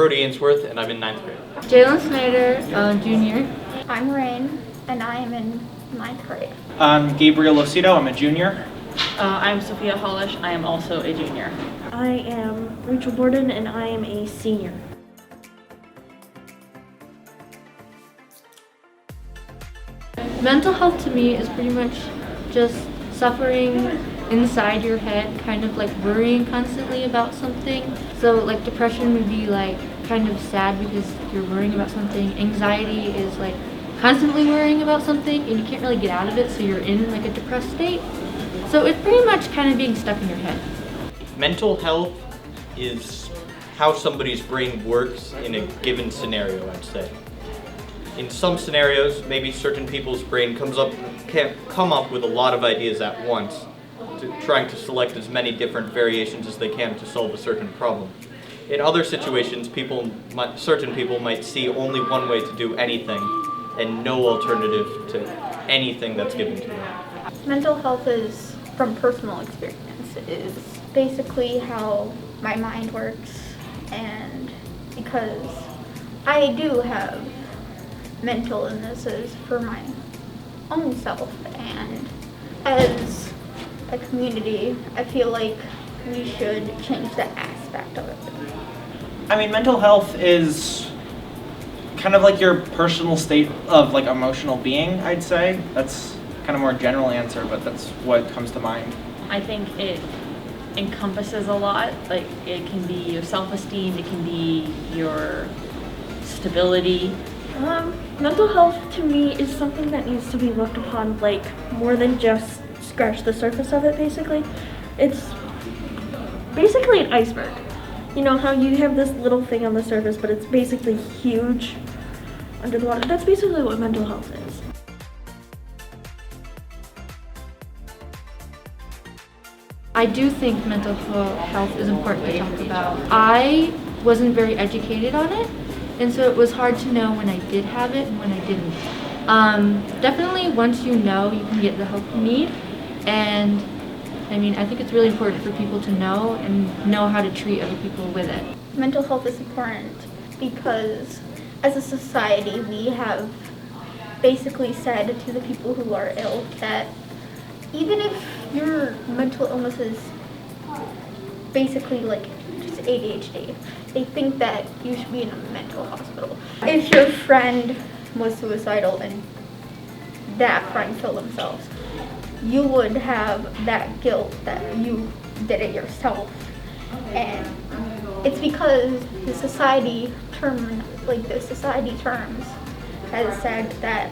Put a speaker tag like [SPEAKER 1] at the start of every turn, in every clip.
[SPEAKER 1] Brody Ainsworth, and I'm in 9th grade.
[SPEAKER 2] Jalen Snyder, junior.
[SPEAKER 3] I'm Rain, and I am in 9th grade.
[SPEAKER 4] I'm Gabriel Lucido, I'm a junior.
[SPEAKER 5] I'm Sophia Hollish, I am also a junior.
[SPEAKER 6] I am Rachel Borden, and I am a senior.
[SPEAKER 2] Mental health to me is pretty much just suffering inside your head, kind of like worrying constantly about something. So like depression would be like kind of sad because you're worrying about something. Anxiety is like constantly worrying about something and you can't really get out of it, so you're in like a depressed state. So it's pretty much kind of being stuck in your head.
[SPEAKER 1] Mental health is how somebody's brain works in a given scenario, I'd say. In some scenarios, maybe certain people's brain can't come up with a lot of ideas at once, trying to select as many different variations as they can to solve a certain problem. In other situations, certain people might see only one way to do anything and no alternative to anything that's given to them.
[SPEAKER 3] Mental health is, from personal experience, is basically how my mind works, and because I do have mental illnesses for my own self, and as a community, I feel like we should change that aspect of it.
[SPEAKER 4] I mean, mental health is kind of like your personal state of like emotional being, I'd say. That's kind of more general answer, but that's what comes to mind.
[SPEAKER 5] I think it encompasses a lot. Like, it can be your self-esteem, it can be your stability.
[SPEAKER 6] Mental health to me is something that needs to be looked upon like more than just scratch the surface of it, basically. It's basically an iceberg. You know how you have this little thing on the surface, but it's basically huge under the water. That's basically what mental health is.
[SPEAKER 2] I do think mental health is important to talk about. I wasn't very educated on it, and so it was hard to know when I did have it and when I didn't. Definitely once you know, you can get the help you need, and I mean, I think it's really important for people to know and know how to treat other people with it.
[SPEAKER 3] Mental health is important because as a society, we have basically said to the people who are ill that even if your mental illness is basically like just ADHD, they think that you should be in a mental hospital. If your friend was suicidal and that friend killed themselves, you would have that guilt that you did it yourself. And it's because the society terms has said that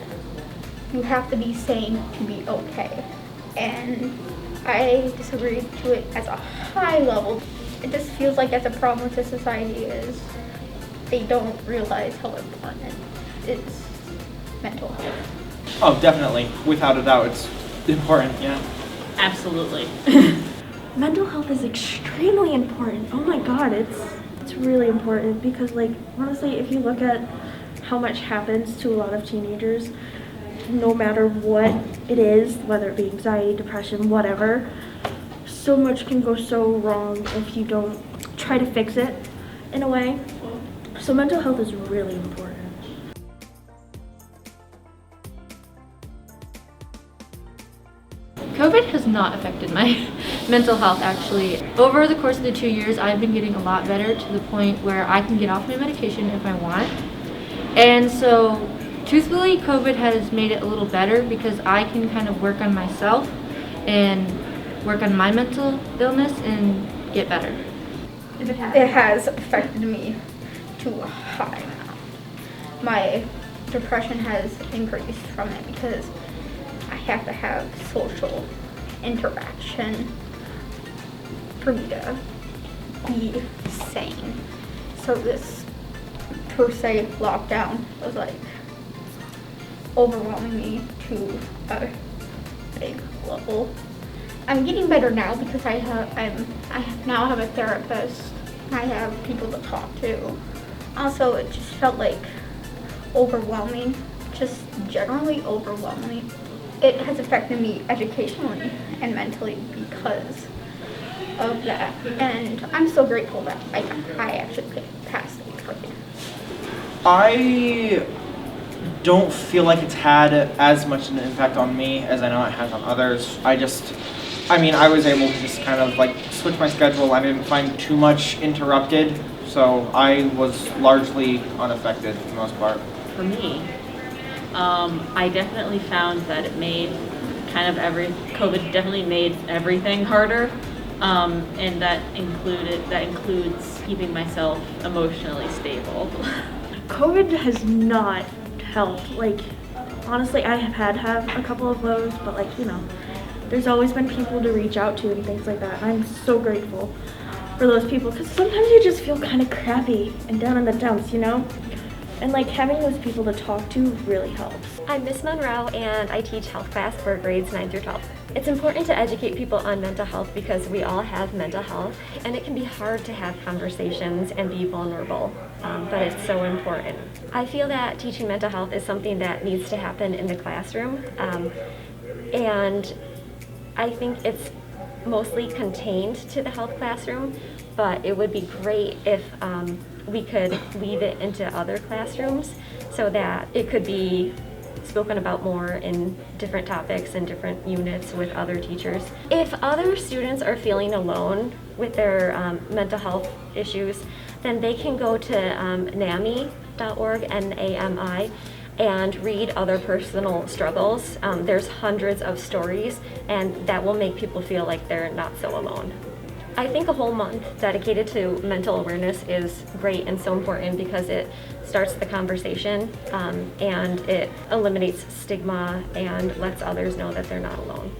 [SPEAKER 3] you have to be sane to be okay. And I disagree to it as a high level. It just feels like as a problem with the society is they don't realize how important it is mental health.
[SPEAKER 4] Oh, definitely. Without a doubt, it's important, yeah.
[SPEAKER 5] Absolutely.
[SPEAKER 6] Mental health is extremely important. Oh my god, it's really important because, like, honestly, if you look at how much happens to a lot of teenagers, no matter what it is, whether it be anxiety, depression, whatever, so much can go so wrong if you don't try to fix it in a way. So mental health is really important.
[SPEAKER 2] COVID has not affected my mental health, actually. Over the course of the 2 years, I've been getting a lot better to the point where I can get off my medication if I want. And so, truthfully, COVID has made it a little better because I can kind of work on myself and work on my mental illness and get better.
[SPEAKER 3] It has affected me to a high amount. My depression has increased from it because I have to have social interaction for me to be sane. So this per se lockdown was like overwhelming me to a big level. I'm getting better now because I now have a therapist. I have people to talk to. Also, it just felt like overwhelming, just generally overwhelming. It has affected me educationally and mentally because of that, and I'm so grateful that I actually passed the exam.
[SPEAKER 4] I don't feel like it's had as much an impact on me as I know it has on others. I was able to just kind of like switch my schedule. I didn't find too much interrupted, so I was largely unaffected for the most part.
[SPEAKER 5] For me, I definitely found that it made COVID definitely made everything harder, and that includes keeping myself emotionally stable.
[SPEAKER 6] COVID has not helped. Like, honestly, I have had a couple of lows, but like, there's always been people to reach out to and things like that. And I'm so grateful for those people, because sometimes you just feel kind of crappy and down in the dumps, And like having those people to talk to really helps.
[SPEAKER 7] I'm Miss Monroe and I teach health class for grades 9 through 12. It's important to educate people on mental health because we all have mental health and it can be hard to have conversations and be vulnerable, but it's so important. I feel that teaching mental health is something that needs to happen in the classroom, and I think it's mostly contained to the health classroom, but it would be great if we could weave it into other classrooms so that it could be spoken about more in different topics and different units with other teachers. If other students are feeling alone with their mental health issues, then they can go to NAMI.org, N-A-M-I, and read other personal struggles. There's hundreds of stories, and that will make people feel like they're not so alone. I think a whole month dedicated to mental awareness is great and so important because it starts the conversation, and it eliminates stigma and lets others know that they're not alone.